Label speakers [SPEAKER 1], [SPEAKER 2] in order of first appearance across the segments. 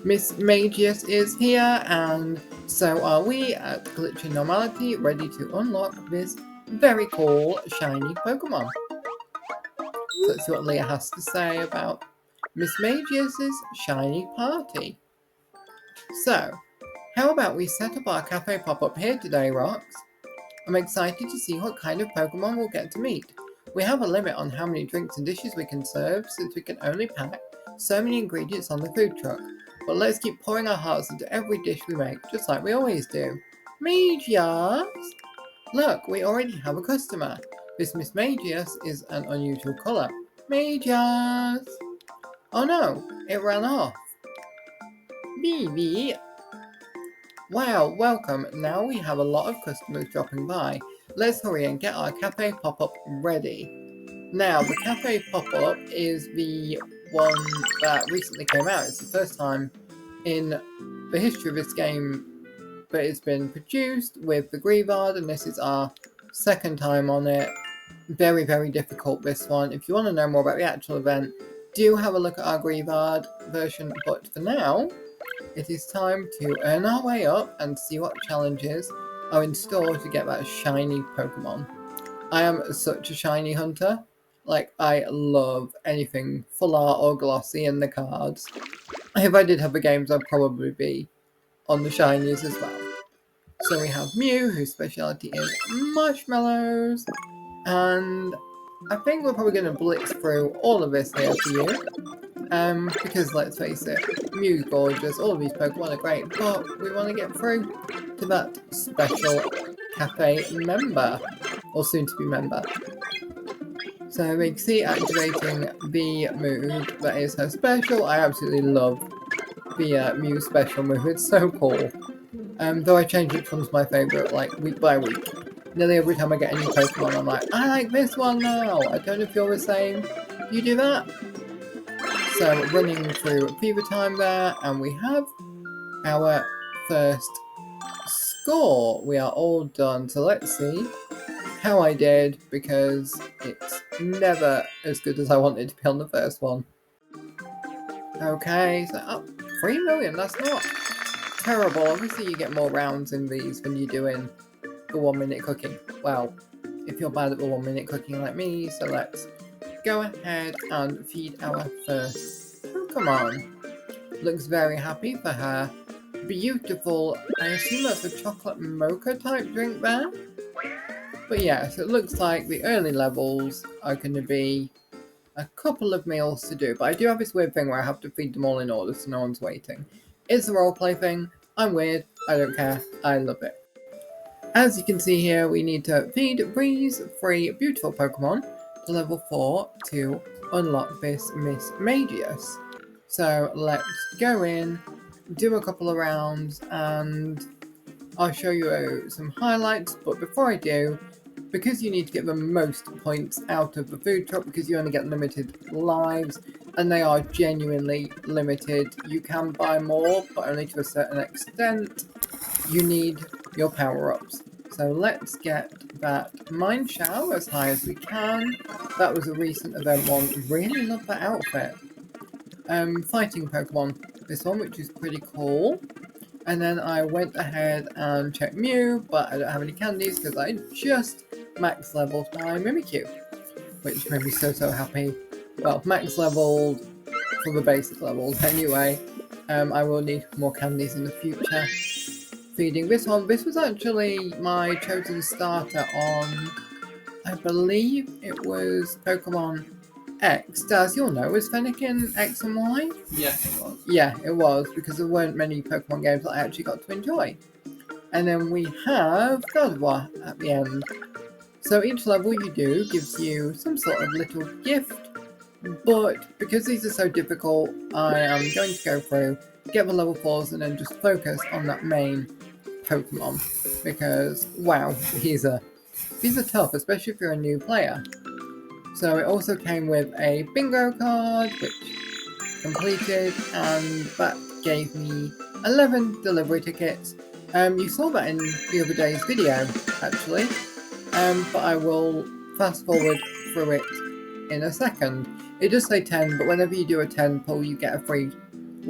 [SPEAKER 1] Mismagius is here, and so are we at Glitchy Normality, ready to unlock this very cool shiny Pokemon. So let's see what Leah has to say about Mismagius's shiny party. So, how about we set up our cafe pop-up here today, Rox? I'm excited to see what kind of Pokemon we'll get to meet. We have a limit on how many drinks and dishes we can serve, since we can only pack so many ingredients on the food truck. But let's keep pouring our hearts into every dish we make, just like we always do. Mismagius! Look, we already have a customer. This Mismagius is an unusual colour. Mismagius! Oh no, it ran off. Bibi! Wow, welcome. Now we have a lot of customers dropping by. Let's hurry and get our cafe pop-up ready. Now, the cafe pop-up is the one that recently came out. It's the first time in the history of this game that it's been produced with the Greavard, and this is our second time on it. Very, very difficult, this one. If you want to know more about the actual event, do have a look at our Greavard version, but for now, it is time to earn our way up and see what challenges are in store to get that shiny Pokemon. I am such a shiny hunter. Like, I love anything full art or glossy in the cards. If I did have the games, I'd probably be on the shinies as well. So we have Mew, whose speciality is marshmallows. And I think we're probably going to blitz through all of this here for you. Because let's face it, Mew's gorgeous, all of these Pokemon are great, but we want to get through to that special cafe member, or soon to be member. So we can see activating the move that is her special. I absolutely love the Mew special move, it's so cool. Though I change which one's my favourite, like, week by week. Nearly every time I get a new Pokemon, I'm like, I like this one now! I don't know if you're the same. Do you do that? So, running through Fever Time there, and we have our first score. We are all done, so let's see how I did, because it's never as good as I wanted to be on the first one. Okay, so 3 million, that's not terrible. Obviously you get more rounds in these when you're doing the 1 minute cooking. Well, if you're bad at the 1 minute cooking like me, so let's go ahead and feed our first Pokemon. Looks very happy for her beautiful, I assume that's a chocolate mocha type drink there? But yeah, so it looks like the early levels are going to be a couple of meals to do, but I do have this weird thing where I have to feed them all in order so no one's waiting. It's a roleplay thing, I'm weird, I don't care, I love it. As you can see here, we need to feed these 3 beautiful Pokemon to level 4 to unlock this Mismagius. So let's go in, do a couple of rounds, and I'll show you some highlights, but before I do, because you need to get the most points out of the food truck, because you only get limited lives, and they are genuinely limited, you can buy more, but only to a certain extent. You need your power-ups. So let's get that Mind Shower as high as we can. That was a recent event one. Really love that outfit. Fighting Pokemon, this one, which is pretty cool. And then I went ahead and checked Mew, but I don't have any candies because I just max leveled my Mimikyu, which made me so happy. Well, max leveled for the basic levels anyway. I will need more candies in the future. Feeding this one. This was actually my chosen starter on, I believe it was Pokemon X. Daz, you'll know, was Fennekin X and Y?
[SPEAKER 2] Yeah, it was.
[SPEAKER 1] Yeah, it was, because there weren't many Pokemon games that I actually got to enjoy. And then we have Godwa at the end. So each level you do gives you some sort of little gift, but because these are so difficult, I am going to go through, get the level 4s, and then just focus on that main Pokemon, because wow, these are tough, especially if you're a new player. So it also came with a bingo card, which completed, and that gave me 11 delivery tickets. You saw that in the other day's video, actually, but I will fast forward through it in a second. It does say 10, but whenever you do a 10 pull, you get a free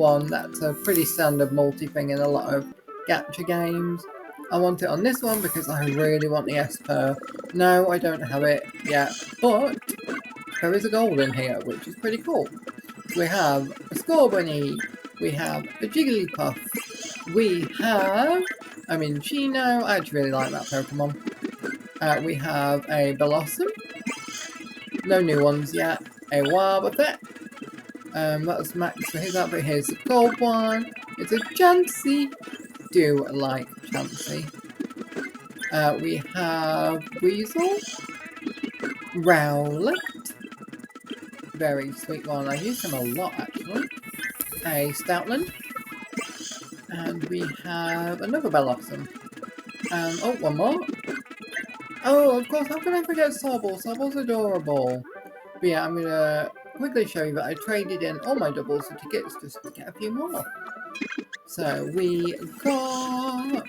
[SPEAKER 1] one that's a pretty standard multi-thing in a lot of gacha games. I want it on this one because I really want the Esper. No, I don't have it yet, but there is a gold in here, which is pretty cool. We have a Scorbunny, we have a Jigglypuff, we have a Minccino, I actually really like that Pokemon. We have a Blossom, no new ones yet, a Warbafet, that's Max for his outfit. Here's the gold one, it's a Chansey, do like Chansey. We have Weasel, Rowlet, very sweet one, I use him a lot actually, a Stoutland, and we have another Blossom. Oh, one more. Oh, of course, how can I forget Sobble? Sobble's adorable. But yeah, I'm gonna quickly show you that I traded in all my doubles for tickets just to get a few more. So we got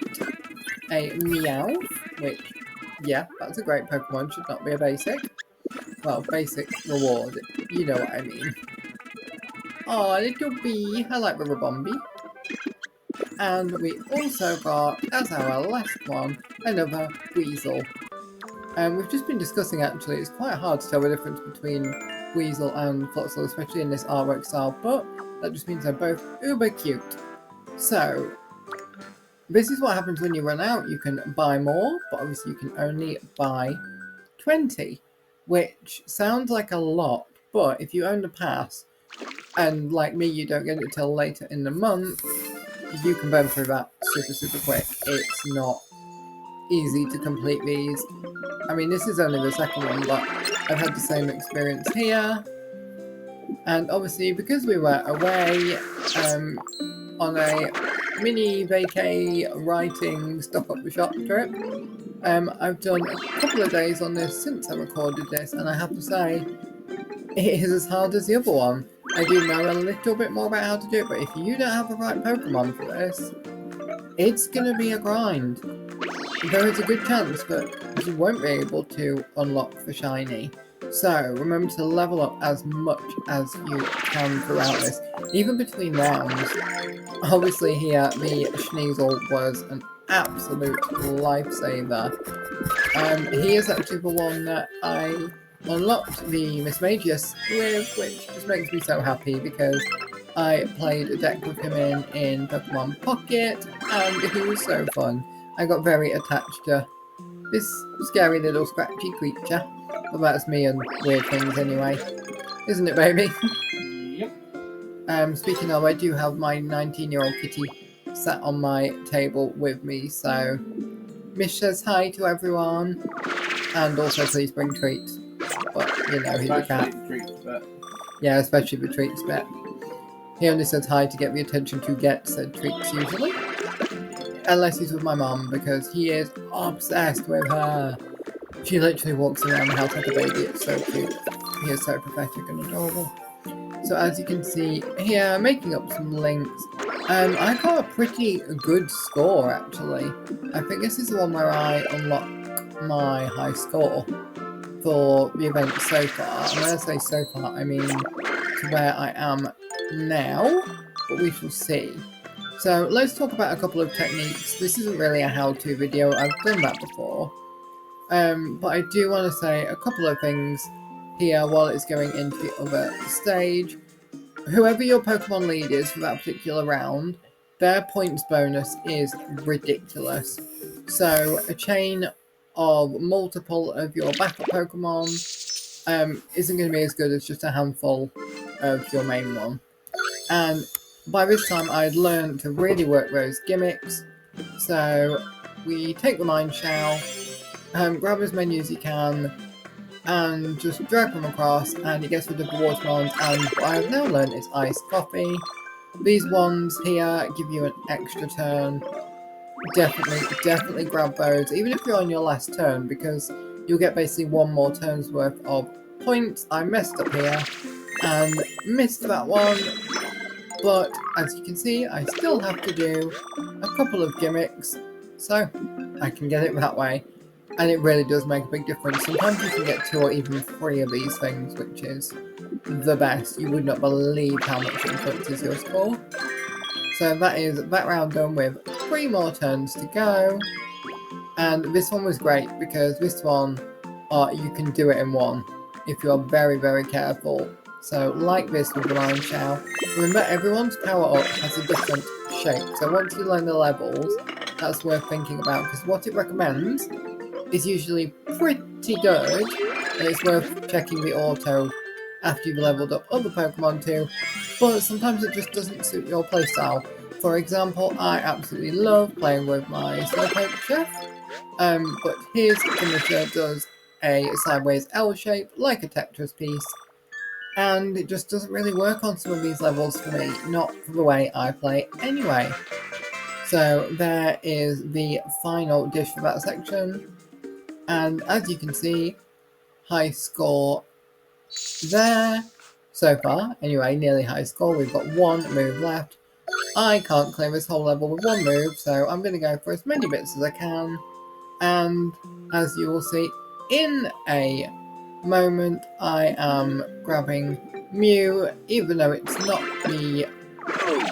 [SPEAKER 1] a Meow, which, yeah, that's a great Pokemon, should not be a basic. Well, basic reward, you know what I mean. Oh, little bee, I like Riverbombi. And we also got, as our last one, another Weasel. We've just been discussing actually, it's quite hard to tell the difference between Weasel and Floatzel, especially in this artwork style, but that just means they're both uber cute. So, this is what happens when you run out. You can buy more, but obviously you can only buy 20, which sounds like a lot, but if you own the pass, and like me, you don't get it till later in the month, you can burn through that super quick. It's not easy to complete these. I mean, this is only the second one, but I've had the same experience here. And obviously, because we were away on a mini vacay writing stock up the shop trip, I've done a couple of days on this since I recorded this, and I have to say, it is as hard as the other one. I do know a little bit more about how to do it, but if you don't have the right Pokemon for this, it's going to be a grind. There is a good chance that you won't be able to unlock the shiny. So remember to level up as much as you can throughout this, even between rounds. Obviously here, the Sneasel was an absolute lifesaver. He is actually the one that I unlocked the Mismagius with, which just makes me so happy because I played a deck with him in Pokemon Pocket, and he was so fun. I got very attached to this scary little scratchy creature. But that's me and weird things anyway. Isn't it, baby? Yep. Speaking of, I do have my 19-year-old kitty sat on my table with me, so Mish says hi to everyone. And also please bring treats. But, you know, he's a cat. Yeah, especially the treats bit. He only says hi to get the attention to get said treats usually. Unless he's with my mum, because he is obsessed with her. She literally walks around the house like a baby. It's so cute. He is so pathetic and adorable. So as you can see here, making up some links. I got a pretty good score actually. I think this is the one where I unlock my high score for the event so far. And when I say so far, I mean to where I am now, but we shall see. So let's talk about a couple of techniques. This isn't really a how-to video, I've done that before. But I do want to say a couple of things here while it's going into the other stage. Whoever your Pokemon lead is for that particular round, their points bonus is ridiculous. So a chain of multiple of your backup Pokemon isn't going to be as good as just a handful of your main one. And by this time I'd learned to really work those gimmicks. So we take the Mind Shell, grab as many as you can, and just drag them across, and it gets rid of the watermelons. And what I have now learned is iced coffee. These ones here give you an extra turn. Definitely grab those, even if you're on your last turn, because you'll get basically one more turn's worth of points. I messed up here and missed that one, but as you can see, I still have to do a couple of gimmicks, so I can get it that way. And it really does make a big difference. Sometimes you can get 2 or even 3 of these things, which is the best. You would not believe how much it influences your score. So that is that round done with 3 more turns to go. And this one was great because this one, you can do it in one if you're very, very careful. So like this with the Lion Chow, remember everyone's power-up has a different shape. So once you learn the levels, that's worth thinking about because what it recommends is usually pretty good, and it's worth checking the auto after you've leveled up other Pokemon too, but sometimes it just doesn't suit your playstyle. For example, I absolutely love playing with my Slowpoke Chef, but his finisher does a sideways L shape, like a Tetris piece, and it just doesn't really work on some of these levels for me, not for the way I play anyway. So there is the final dish for that section, and as you can see, high score there so far. Anyway, nearly high score. We've got 1 move left. I can't clear this whole level with 1 move, so I'm going to go for as many bits as I can. And as you will see in a moment, I am grabbing Mew, even though it's not the...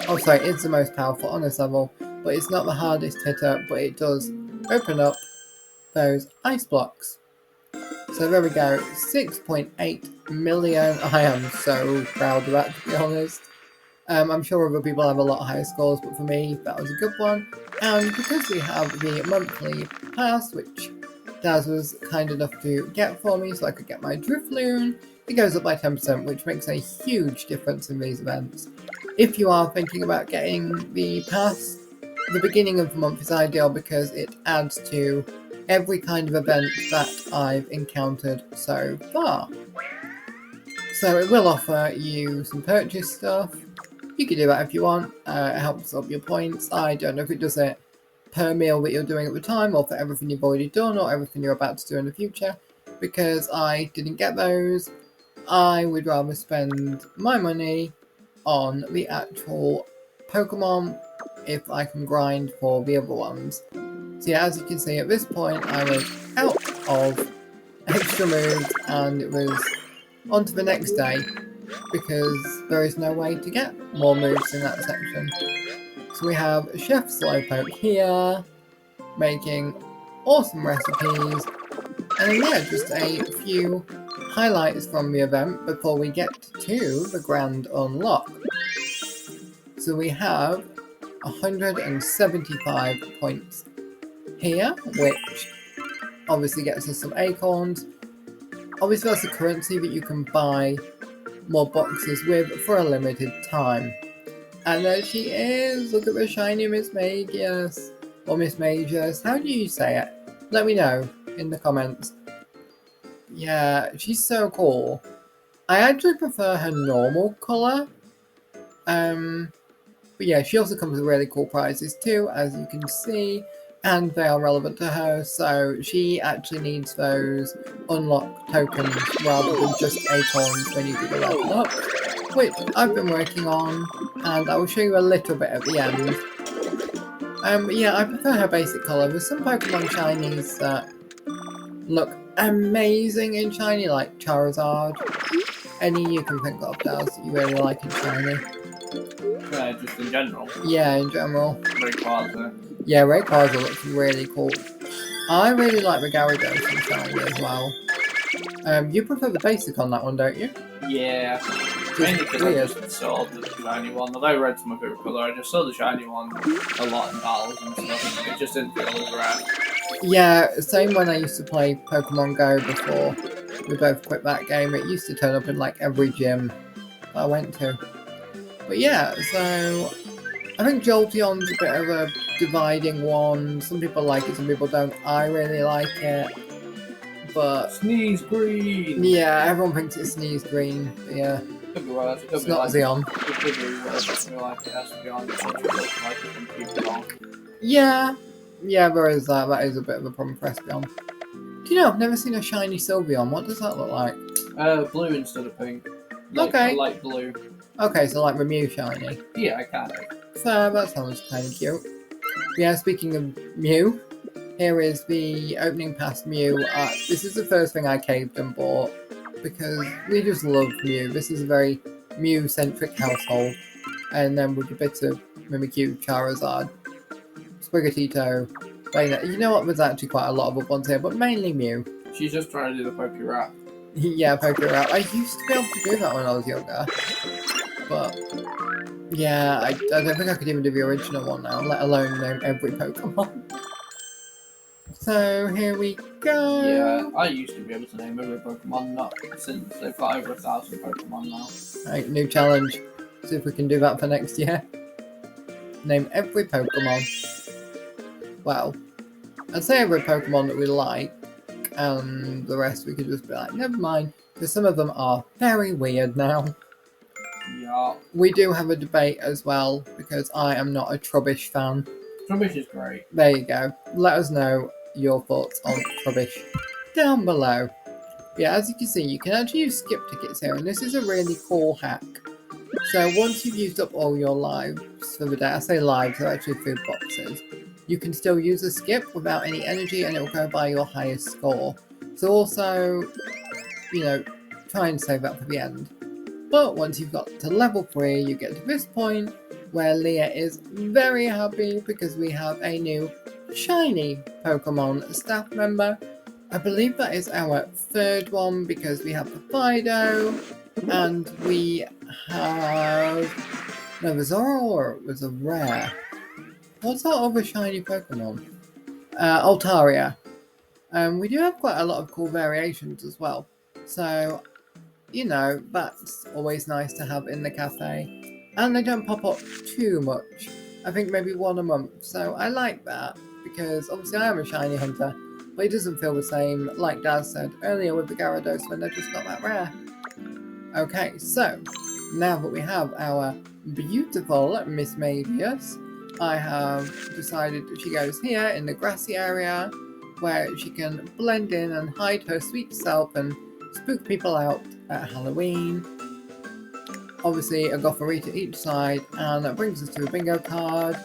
[SPEAKER 1] Oh, sorry, it's the most powerful on this level, but it's not the hardest hitter, but it does open up those ice blocks. So there we go, 6.8 million. I am so proud of that, to be honest. I'm sure other people have a lot higher scores, but for me, that was a good one. And because we have the monthly pass, which Daz was kind enough to get for me so I could get my Drifloon, it goes up by 10%, which makes a huge difference in these events. If you are thinking about getting the pass, the beginning of the month is ideal because it adds to every kind of event that I've encountered so far. So it will offer you some purchase stuff. You can do that if you want, it helps up your points. I don't know if it does it per meal that you're doing at the time or for everything you've already done or everything you're about to do in the future, because I didn't get those. I would rather spend my money on the actual Pokemon if I can grind for the other ones. So yeah, as you can see at this point I was out of extra moves and it was on to the next day because there is no way to get more moves in that section. So we have Chef Slowpoke here, making awesome recipes, and yeah, just a few highlights from the event before we get to the grand unlock. So we have 175 points here, which obviously gets us some acorns. Obviously that's a currency that you can buy more boxes with for a limited time. And there she is! Look at the Shiny Mismagius! Or Mismagius, how do you say it? Let me know in the comments. Yeah, she's so cool. I actually prefer her normal colour. But yeah, she also comes with really cool prizes too, as you can see. And they are relevant to her, so she actually needs those unlock tokens rather than just acorns when you do the level up, which I've been working on, and I will show you a little bit at the end. Yeah, I prefer her basic colour. There's some Pokemon shinies that look amazing in shiny, like Charizard. Any you can think of, Daz, that you really like in shiny.
[SPEAKER 2] Just in general.
[SPEAKER 1] Yeah, in general.
[SPEAKER 2] Rayquaza.
[SPEAKER 1] Yeah, Rayquaza looks really cool. I really like the Gyarados in shiny as well. You prefer the basic on that one, don't you?
[SPEAKER 2] Yeah. Mainly because I just saw the shiny one. Although red's my favourite colour, I just saw the shiny one a lot in battles and stuff. It just didn't feel as rare.
[SPEAKER 1] Yeah, same when I used to play Pokemon Go before we both quit that game. It used to turn up in like every gym I went to. But yeah, so I think Jolteon's a bit of a dividing one. Some people like it, some people don't. I really like it. But
[SPEAKER 2] Sneeze Green!
[SPEAKER 1] Yeah, everyone thinks it's Sneeze Green. But yeah.
[SPEAKER 2] Could be worse.
[SPEAKER 1] It's not Xeon.
[SPEAKER 2] It could be worse. It could be like it has to be on the like it can keep it on.
[SPEAKER 1] Yeah. Yeah, there is that. That is a bit of a problem for Espeon. Do you know, I've never seen a shiny Sylveon. What does that look like?
[SPEAKER 2] Blue instead of pink.
[SPEAKER 1] Okay.
[SPEAKER 2] Light blue.
[SPEAKER 1] Okay, so like the Mew shiny.
[SPEAKER 2] Yeah, I kind of.
[SPEAKER 1] Fair, that sounds kind of cute. Yeah, speaking of Mew, here is the opening pass Mew. This is the first thing I caved and bought. because we just love Mew. This is a very Mew-centric household. And then with a bit of Mimikyu, Charizard, Sprigatito, Bayonetta. You know what, there's actually quite a lot of ones here, but mainly Mew.
[SPEAKER 2] She's just trying to do the Poke Rap.
[SPEAKER 1] Yeah, Poke Rap. I used to be able to do that when I was younger. But, yeah, I don't think I could even do the original one now, let alone name every Pokemon. So, here we go.
[SPEAKER 2] Yeah, I used to be able to name every Pokemon, not since they've got over 1,000 Pokemon now.
[SPEAKER 1] Right, new challenge. See if we can do that for next year. Name every Pokemon. Well, I'd say every Pokemon that we like, and the rest we could just be like, never mind, because some of them are very weird now.
[SPEAKER 2] Yeah.
[SPEAKER 1] We do have a debate as well, because I am not a Trubbish fan.
[SPEAKER 2] Trubbish is great.
[SPEAKER 1] There you go. Let us know your thoughts on Trubbish down below. Yeah, as you can see, you can actually use skip tickets here, and this is a really cool hack. So once you've used up all your lives for the day, I say lives, they're actually food boxes, you can still use a skip without any energy and it will go by your highest score. So also, you know, try and save that for the end. But once you've got to level 3, you get to this point where Leah is very happy because we have a new shiny Pokemon staff member. I believe that is our 3rd one because we have the Fido and we have... No, the Zoroark was a rare. What's our other shiny Pokemon? Altaria. We do have quite a lot of cool variations as well. So, you know, that's always nice to have in the cafe. And they don't pop up too much. I think maybe one a month. So I like that because obviously I am a shiny hunter. But it doesn't feel the same, like Daz said earlier with the Gyarados, when they're just not that rare. Okay, so now that we have our beautiful Mismagius, I have decided that she goes here in the grassy area where she can blend in and hide her sweet self and spook people out at Halloween. Obviously a Gothorita each side, and that brings us to a bingo card.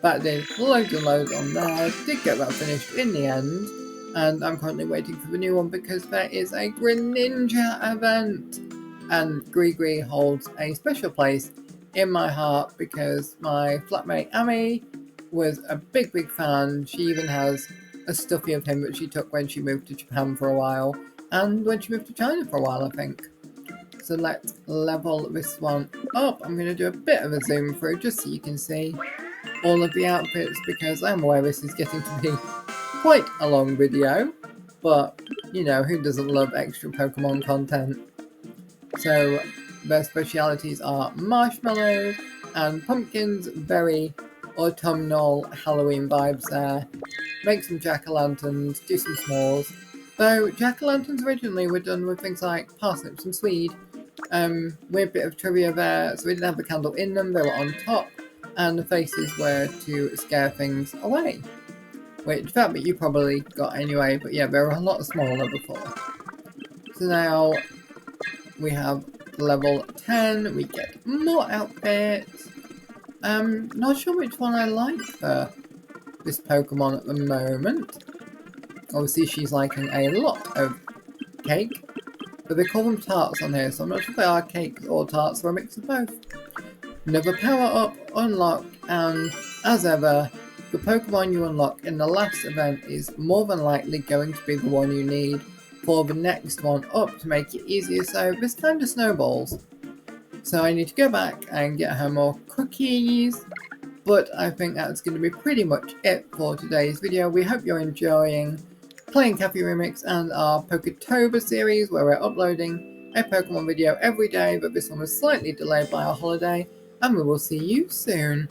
[SPEAKER 1] That did loads and loads on there, did get that finished in the end, and I'm currently waiting for the new one because there is a Greninja event, and Gree holds a special place in my heart because my flatmate Amy was a big fan. She even has a stuffy of him that she took when she moved to Japan for a while, and when she moved to China for a while, I think. So let's level this one up. I'm going to do a bit of a zoom through just so you can see all of the outfits because I'm aware this is getting to be quite a long video, but you know, who doesn't love extra Pokemon content? So their specialities are marshmallows and pumpkins, very autumnal Halloween vibes there. Make some jack-o'-lanterns, do some s'mores. Though jack-o'-lanterns originally were done with things like parsnips and swede. Weird bit of trivia there, so we didn't have the candle in them, they were on top, and the faces were to scare things away. Which that bit you probably got anyway, but yeah, they were a lot smaller before. So now we have level 10, we get more outfits. Not sure which one I like for this Pokemon at the moment. Obviously she's liking a lot of cake, but they call them tarts on here, so I'm not sure if they are cakes or tarts or a mix of both. Another power-up, unlock, and as ever, the Pokemon you unlock in the last event is more than likely going to be the one you need for the next one up to make it easier, so this kind of snowballs. So I need to go back and get her more cookies, but I think that's going to be pretty much it for today's video. We hope you're enjoying playing Cafe Remix and our Poketober series where we're uploading a Pokemon video every day, but this one was slightly delayed by our holiday, and we will see you soon.